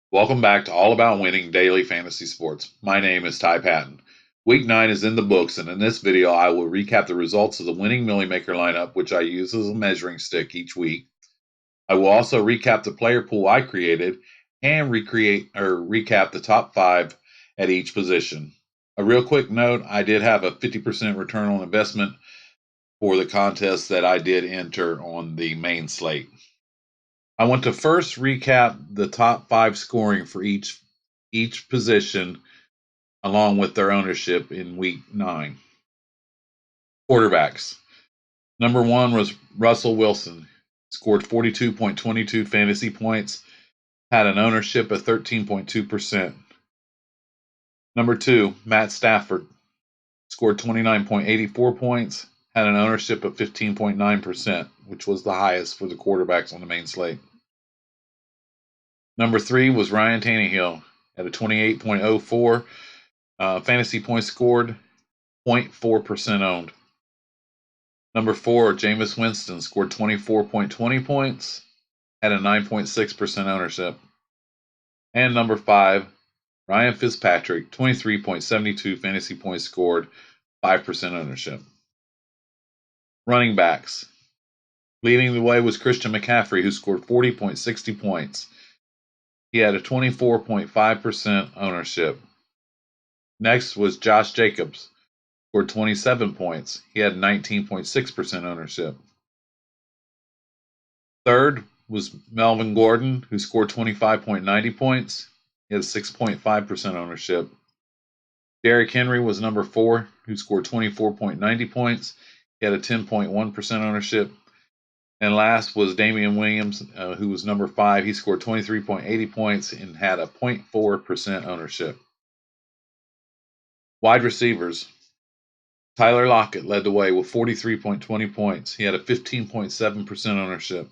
Welcome back to All About Winning Daily Fantasy Sports. My name is Ty Patton. Week 9 is in the books, and in this video, I will recap the results of the winning Millie Maker lineup, which I use as a measuring stick each week. I will also recap the player pool I created and recap the top 5 at each position. A real quick note, I did have a 50% return on investment for the contest that I did enter on the main slate. I want to first recap the top 5 scoring for each position along with their ownership in week 9. Quarterbacks. Number 1 was Russell Wilson. Scored 42.22 fantasy points, had an ownership of 13.2%. Number 2, Matt Stafford. Scored 29.84 points, had an ownership of 15.9%, which was the highest for the quarterbacks on the main slate. Number 3 was Ryan Tannehill at a 28.04 fantasy points scored, 0.4% owned. Number 4, Jameis Winston scored 24.20 points, had a 9.6% ownership. And number 5, Ryan Fitzpatrick, 23.72 fantasy points scored, 5% ownership. Running backs. Leading the way was Christian McCaffrey, who scored 40.60 points. He had a 24.5% ownership. Next was Josh Jacobs, scored 27 points. He had 19.6% ownership. Third was Melvin Gordon, who scored 25.90 points. He had 6.5% ownership. Derrick Henry was number 4, who scored 24.90 points. He had a 10.1% ownership. And last was Damian Williams, who was number 5. He scored 23.80 points and had a 0.4% ownership. Wide receivers. Tyler Lockett led the way with 43.20 points. He had a 15.7% ownership.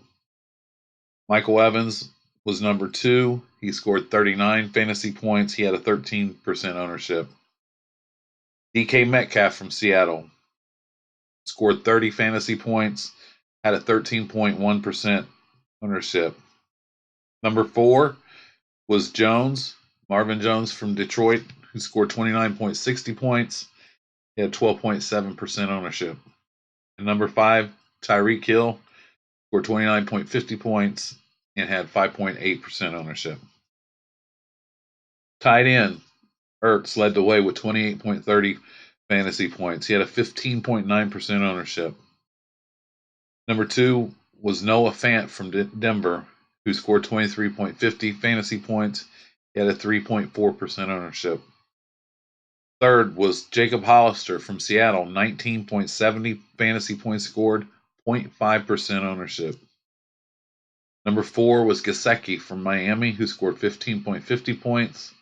Michael Evans was number 2. He scored 39 fantasy points. He had a 13% ownership. DK Metcalf from Seattle scored 30 fantasy points, had a 13.1% ownership. Number 4 was Marvin Jones from Detroit, who scored 29.60 points. He had 12.7% ownership. And number 5, Tyreek Hill, scored 29.50 points and had 5.8% ownership. Tight end, Ertz led the way with 28.30 fantasy points. He had a 15.9% ownership. Number 2 was Noah Fant from Denver, who scored 23.50 fantasy points. He had a 3.4% ownership. Third was Jacob Hollister from Seattle, 19.70 fantasy points scored, 0.5% ownership. Number 4 was Gesicki from Miami, who scored 15.50 points.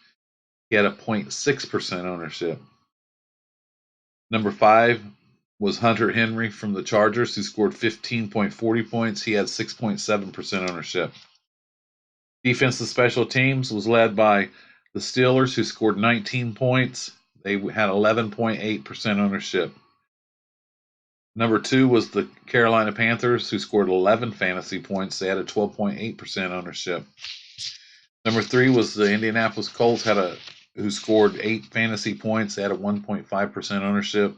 He had a 0.6% ownership. Number 5 was Hunter Henry from the Chargers, who scored 15.40 points. He had 6.7% ownership. Defensive special teams was led by the Steelers, who scored 19 points. They had 11.8% ownership. Number 2 was the Carolina Panthers, who scored 11 fantasy points. They had a 12.8% ownership. Number 3 was the Indianapolis Colts, who scored 8 fantasy points. They had a 1.5% ownership.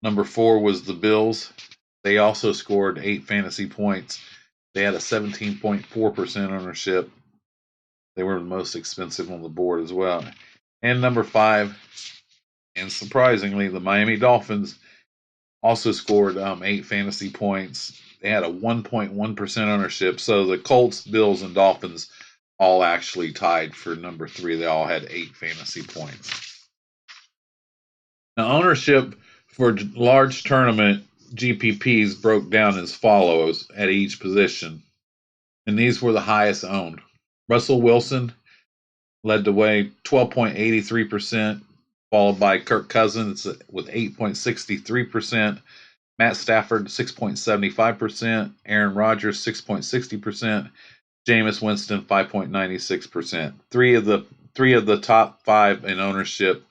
Number 4 was the Bills. They also scored 8 fantasy points. They had a 17.4% ownership. They were the most expensive on the board as well. And number 5, and surprisingly, the Miami Dolphins also scored 8 fantasy points. They had a 1.1% ownership. So the Colts, Bills, and Dolphins all actually tied for number 3. They all had 8 fantasy points. Now, ownership for large tournament GPPs broke down as follows at each position. And these were the highest owned. Russell Wilson led the way, 12.83%, followed by Kirk Cousins with 8.63%, Matt Stafford 6.75%, Aaron Rodgers 6.60%, Jameis Winston 5.96%. Three of the top 5 in ownership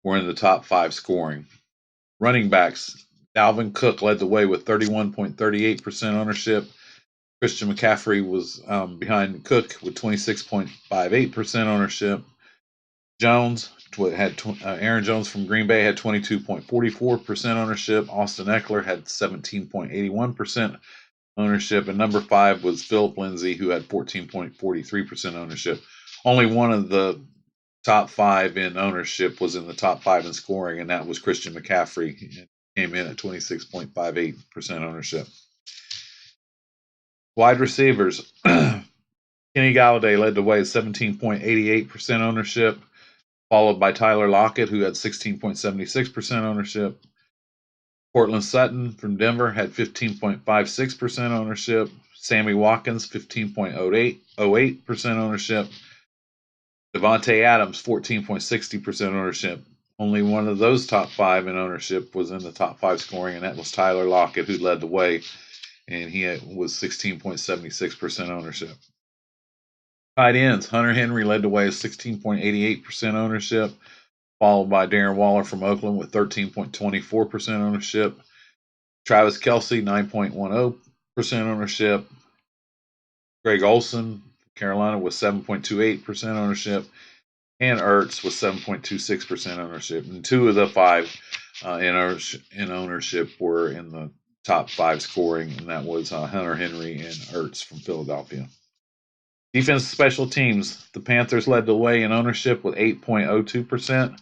were in the top 5 scoring. Running backs, Dalvin Cook led the way with 31.38% ownership. Christian McCaffrey was behind Cook with 26.58% ownership. Jones had Aaron Jones from Green Bay had 22.44% ownership. Austin Eckler had 17.81% ownership, and number 5 was Philip Lindsay, who had 14.43% ownership. Only one of the top 5 in ownership was in the top 5 in scoring, and that was Christian McCaffrey. He came in at 26.58% ownership. Wide receivers. Kenny Galladay led the way at 17.88% ownership, followed by Tyler Lockett, who had 16.76% ownership. Cortland Sutton from Denver had 15.56% ownership. Sammy Watkins, 15.08% ownership. Devontae Adams, 14.60% ownership. Only one of those top 5 in ownership was in the top 5 scoring, and that was Tyler Lockett, who led the way, and he was 16.76% ownership. Tight ends, Hunter Henry led the way with 16.88% ownership, followed by Darren Waller from Oakland with 13.24% ownership. Travis Kelce, 9.10% ownership. Greg Olsen, Carolina, with 7.28% ownership. And Ertz with 7.26% ownership. And 2 of the 5 in ownership were in the top 5 scoring, and that was Hunter Henry and Ertz from Philadelphia. Defense special teams. The Panthers led the way in ownership with 8.02%,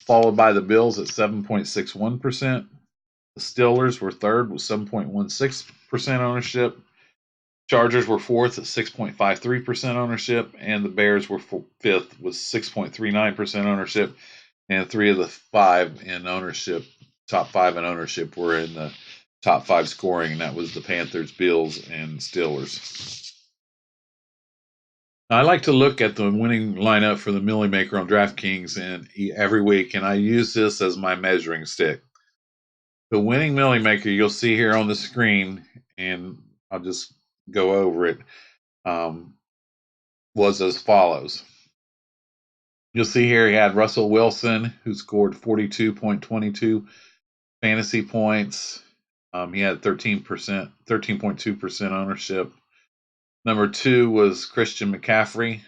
followed by the Bills at 7.61%. The Steelers were third with 7.16% ownership. Chargers were fourth at 6.53% ownership, and the Bears were fifth with 6.39% ownership. And 3 of the 5 in ownership, top 5 in ownership, were in the top 5 scoring, and that was the Panthers, Bills, and Steelers. Now, I like to look at the winning lineup for the Millie Maker on Draftkings and every week, and I use this as my measuring stick. The winning Millie Maker you'll see here on the screen, and I'll just go over it, was as follows. You'll see here he had Russell Wilson, who scored 42.22 fantasy points. He had 13.2% ownership. Number 2 was Christian McCaffrey,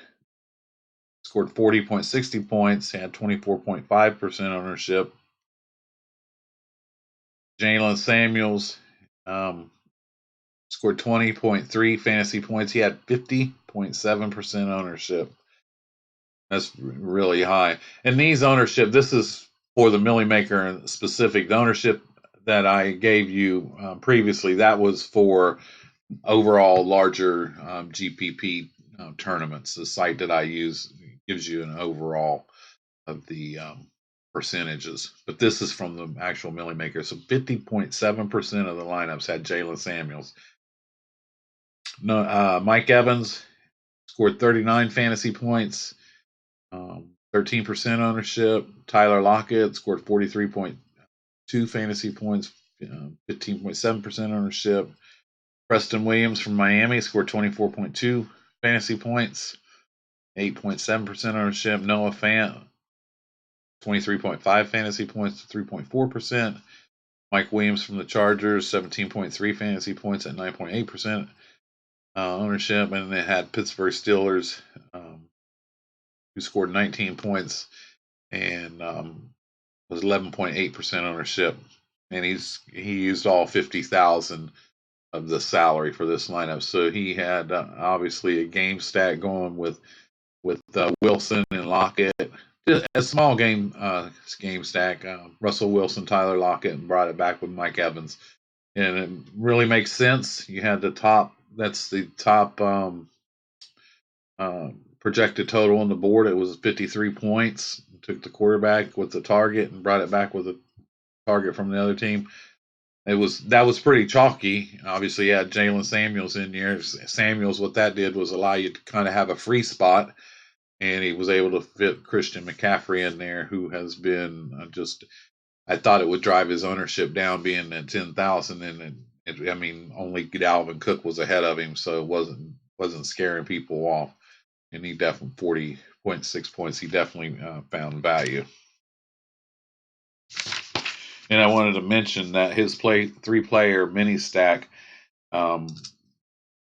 scored 40.60 points, had 24.5% ownership. Jalen Samuels scored 20.3 fantasy points. He had 50.7% ownership. That's really high. And these ownership, this is for the Millie Maker specific. The ownership that I gave you previously, that was for overall larger GPP tournaments. The site that I use gives you an overall of the percentages, but this is from the actual Millie Maker. So 50.7% of the lineups had Jalen Samuels. No, Mike Evans scored 39 fantasy points, 13% ownership. Tyler Lockett scored 43.2 fantasy points, 15.7% ownership. Preston Williams from Miami scored 24.2 fantasy points, 8.7% ownership. Noah Fant, 23.5 fantasy points, 3.4%. Mike Williams from the Chargers, 17.3 fantasy points at 9.8% ownership. And they had Pittsburgh Steelers, who scored 19 points and was 11.8% ownership. And he used all 50,000 of the salary for this lineup. So he had obviously a game stack going with Wilson and Lockett. Just a small game stack. Russell Wilson, Tyler Lockett, and brought it back with Mike Evans. And it really makes sense. You had the top. That's the top projected total on the board. It was 53 points. Took the quarterback with the target and brought it back with a target from the other team. That was pretty chalky. Obviously, you had Jalen Samuels in there. Samuels, what that did was allow you to kind of have a free spot, and he was able to fit Christian McCaffrey in there, who has been just. I thought it would drive his ownership down, being at 10,000, and I mean, only Dalvin Cook was ahead of him, so it wasn't scaring people off. And he definitely 40.6 points. He definitely found value. And I wanted to mention that his 3-player mini stack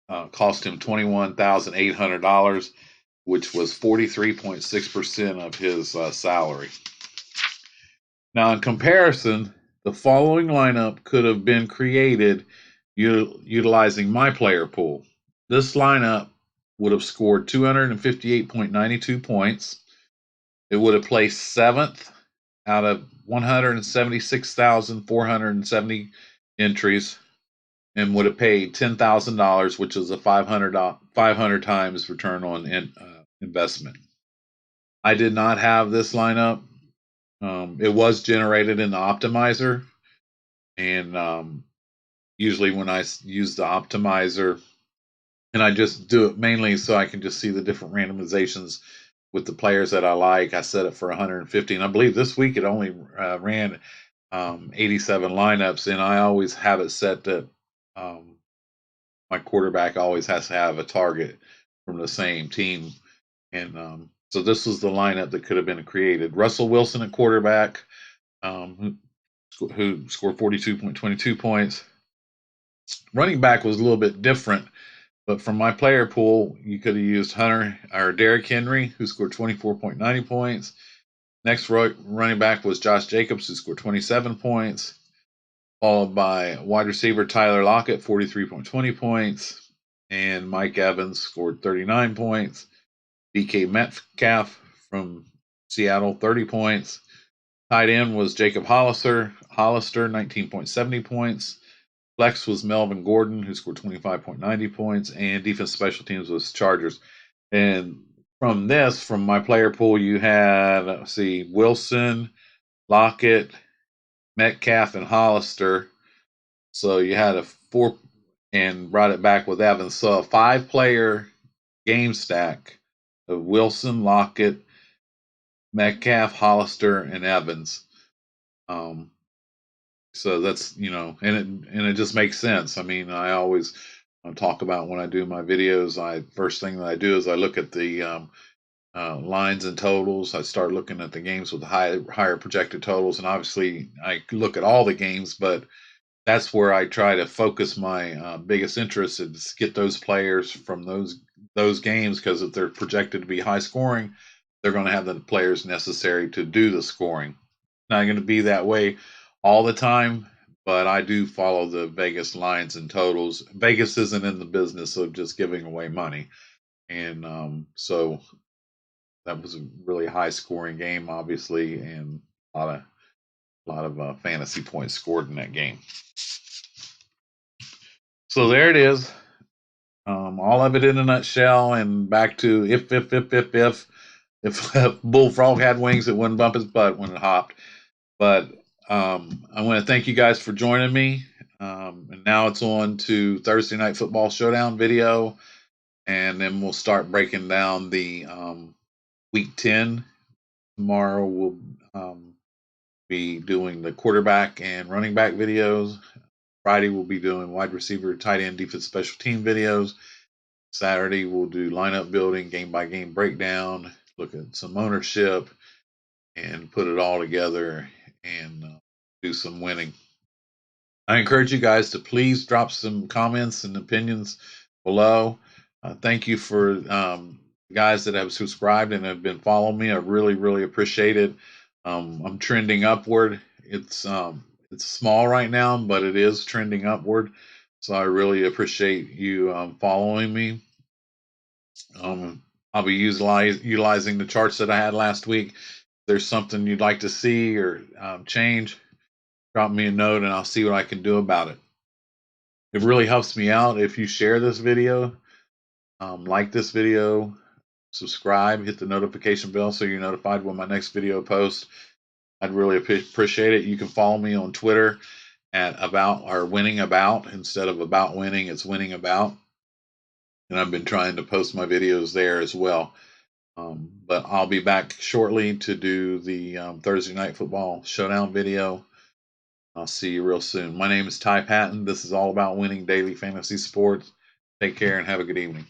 cost him $21,800, which was 43.6% of his salary. Now, in comparison, the following lineup could have been created utilizing my player pool. This lineup would have scored 258.92 points. It would have placed 7th out of 176,470 entries and would have paid $10,000, which is a 500 times return on investment. I did not have this lineup. It was generated in the optimizer, and usually when I use the optimizer, and I just do it mainly so I can just see the different randomizations with the players that I like. I set it for 150, and I believe this week it only ran 87 lineups, and I always have it set that my quarterback always has to have a target from the same team. And so this was the lineup that could have been created. Russell Wilson at quarterback, who scored 42.22 points. Running back was a little bit different, but from my player pool, you could have used Hunter or Derrick Henry, who scored 24.90 points. Next running back was Josh Jacobs, who scored 27 points, followed by wide receiver Tyler Lockett, 43.20 points, and Mike Evans scored 39 points. DK Metcalf from Seattle, 30 points. Tight end was Jacob Hollister, 19.70 points. Flex was Melvin Gordon, who scored 25.90 points, and defense special teams was Chargers. And from my player pool, you had, Wilson, Lockett, Metcalf, and Hollister. So you had a 4 and brought it back with Evans. So a 5-player game stack of Wilson, Lockett, Metcalf, Hollister, and Evans. So that's, and it just makes sense. I mean, I always talk about when I do my videos, first thing that I do is I look at the lines and totals. I start looking at the games with higher projected totals, and obviously I look at all the games, but that's where I try to focus my biggest interest is get those players from those games, because if they're projected to be high scoring, they're going to have the players necessary to do the scoring. Not going to be that way all the time, but I do follow the Vegas lines and totals. Vegas isn't in the business of just giving away money, and so that was a really high scoring game, obviously, and a lot of fantasy points scored in that game. So there it is. All of it in a nutshell, and back to if Bullfrog had wings, it wouldn't bump his butt when it hopped. But I want to thank you guys for joining me. And now it's on to Thursday Night Football Showdown video, and then we'll start breaking down the Week 10. Tomorrow we'll be doing the quarterback and running back videos. Friday we'll be doing wide receiver, tight end, defense, special team videos. Saturday we'll do lineup building, game by game breakdown, look at some ownership, and put it all together and do some winning. I encourage you guys to please drop some comments and opinions below. Thank you for guys that have subscribed and have been following me. I really, really appreciate it. I'm trending upward. It's small right now, but it is trending upward. So I really appreciate you following me. I'll be utilizing the charts that I had last week. If there's something you'd like to see or change, drop me a note and I'll see what I can do about it. It really helps me out if you share this video, like this video, subscribe, hit the notification bell so you're notified when my next video posts. I'd really appreciate it. You can follow me on Twitter at winning about. Instead of about winning, it's winning about. And I've been trying to post my videos there as well. But I'll be back shortly to do the Thursday Night Football Showdown video. I'll see you real soon. My name is Ty Patton. This is all about winning daily fantasy sports. Take care and have a good evening.